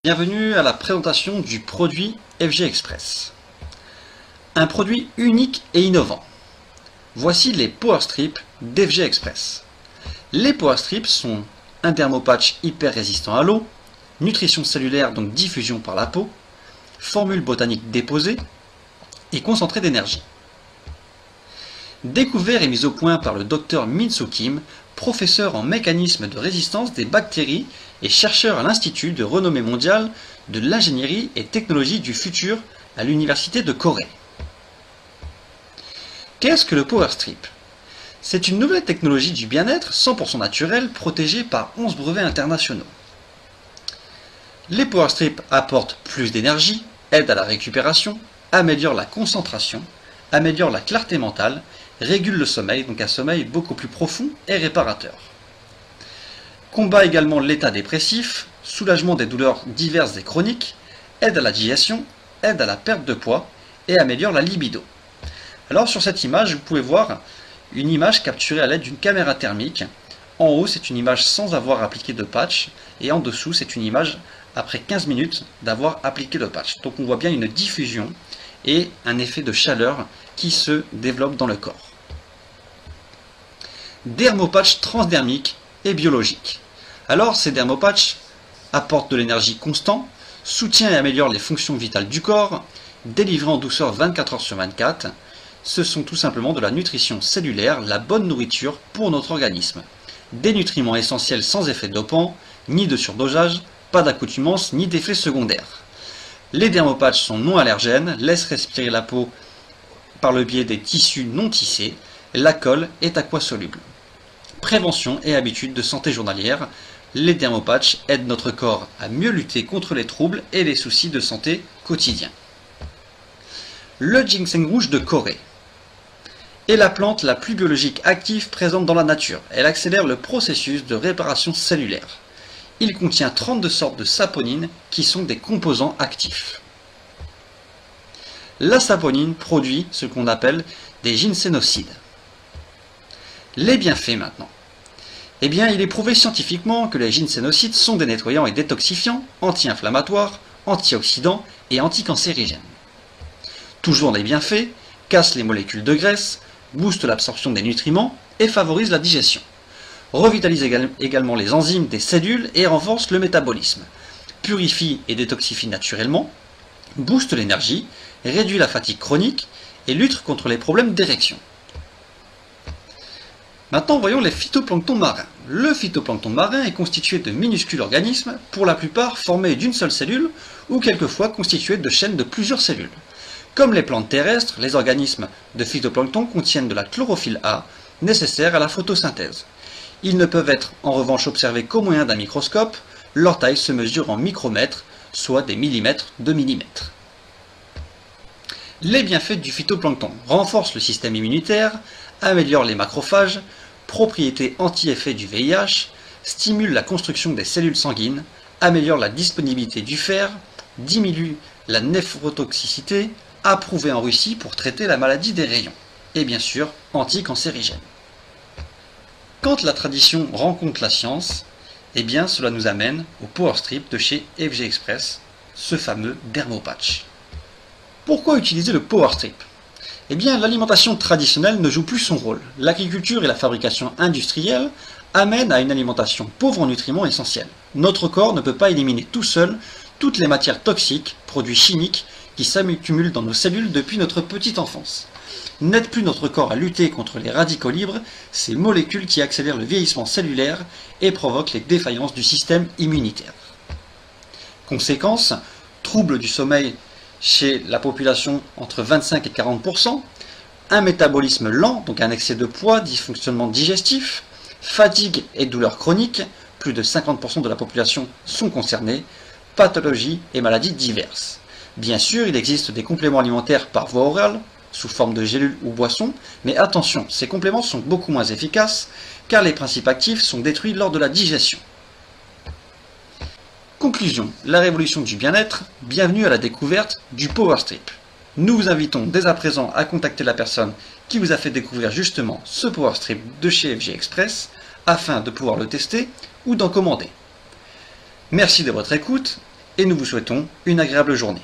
Bienvenue à la présentation du produit FG Express. Un produit unique et innovant. Voici les Power Strips d'FG Express. Les Power Strips sont un dermopatch hyper résistant à l'eau, nutrition cellulaire donc diffusion par la peau, formule botanique déposée et concentré d'énergie. Découvert et mis au point par le Dr Min-Soo Kim, professeur en mécanisme de résistance des bactéries et chercheur à l'Institut de renommée mondiale de l'ingénierie et technologie du futur à l'Université de Corée. Qu'est-ce que le Power Strip? C'est une nouvelle technologie du bien-être 100% naturelle protégée par 11 brevets internationaux. Les Power Strips apportent plus d'énergie, aident à la récupération, améliorent la concentration, améliorent la clarté mentale, régulent le sommeil, donc un sommeil beaucoup plus profond et réparateur. Combat également l'état dépressif, soulagement des douleurs diverses et chroniques, aide à la digestion, aide à la perte de poids et améliore la libido. Alors sur cette image, vous pouvez voir une image capturée à l'aide d'une caméra thermique. En haut, c'est une image sans avoir appliqué de patch et en dessous, c'est une image après 15 minutes d'avoir appliqué le patch. Donc on voit bien une diffusion et un effet de chaleur qui se développe dans le corps. Dermopatch transdermique et biologique. Alors ces dermopatchs apportent de l'énergie constante, soutiennent et améliorent les fonctions vitales du corps, délivrés en douceur 24 heures sur 24. Ce sont tout simplement de la nutrition cellulaire, la bonne nourriture pour notre organisme. Des nutriments essentiels sans effet dopant, ni de surdosage, pas d'accoutumance, ni d'effets secondaires. Les dermopatchs sont non allergènes, laissent respirer la peau par le biais des tissus non tissés. La colle est aquasoluble. Prévention et habitudes de santé journalière. Les dermopatchs aident notre corps à mieux lutter contre les troubles et les soucis de santé quotidiens. Le ginseng rouge de Corée est la plante la plus biologique active présente dans la nature. Elle accélère le processus de réparation cellulaire. Il contient 32 sortes de saponines qui sont des composants actifs. La saponine produit ce qu'on appelle des ginsénosides. Les bienfaits maintenant. Eh bien, il est prouvé scientifiquement que les ginsénosides sont des nettoyants et détoxifiants, anti-inflammatoires, antioxydants et anticancérigènes. Toujours les bienfaits, cassent les molécules de graisse, boostent l'absorption des nutriments et favorisent la digestion. Revitalise également les enzymes des cellules et renforce le métabolisme. Purifie et détoxifie naturellement, booste l'énergie, réduit la fatigue chronique et lutte contre les problèmes d'érection. Maintenant, voyons les phytoplanctons marins. Le phytoplancton marin est constitué de minuscules organismes, pour la plupart formés d'une seule cellule ou quelquefois constitués de chaînes de plusieurs cellules. Comme les plantes terrestres, les organismes de phytoplancton contiennent de la chlorophylle A, nécessaire à la photosynthèse. Ils ne peuvent être en revanche observés qu'au moyen d'un microscope. Leur taille se mesure en micromètres, soit des millimètres de millimètres. Les bienfaits du phytoplancton renforcent le système immunitaire, améliorent les macrophages, propriétés anti-effet du VIH, stimulent la construction des cellules sanguines, améliorent la disponibilité du fer, diminuent la néphrotoxicité, approuvé en Russie pour traiter la maladie des rayons, et bien sûr anticancérigène. Quand la tradition rencontre la science, eh bien cela nous amène au Power Strip de chez FG Express, ce fameux dermopatch. Pourquoi utiliser le Power Strip? Eh bien l'alimentation traditionnelle ne joue plus son rôle. L'agriculture et la fabrication industrielle amènent à une alimentation pauvre en nutriments essentiels. Notre corps ne peut pas éliminer tout seul toutes les matières toxiques, produits chimiques, qui s'accumulent dans nos cellules depuis notre petite enfance. N'aide plus notre corps à lutter contre les radicaux libres, ces molécules qui accélèrent le vieillissement cellulaire et provoquent les défaillances du système immunitaire. Conséquence, troubles du sommeil chez la population entre 25 et 40%, un métabolisme lent, donc un excès de poids, dysfonctionnement digestif, fatigue et douleurs chroniques, plus de 50% de la population sont concernés, pathologies et maladies diverses. Bien sûr, il existe des compléments alimentaires par voie orale, sous forme de gélules ou boissons, mais attention, ces compléments sont beaucoup moins efficaces car les principes actifs sont détruits lors de la digestion. Conclusion, la révolution du bien-être, bienvenue à la découverte du Power Strip. Nous vous invitons dès à présent à contacter la personne qui vous a fait découvrir justement ce Power Strip de chez FG Express afin de pouvoir le tester ou d'en commander. Merci de votre écoute et nous vous souhaitons une agréable journée.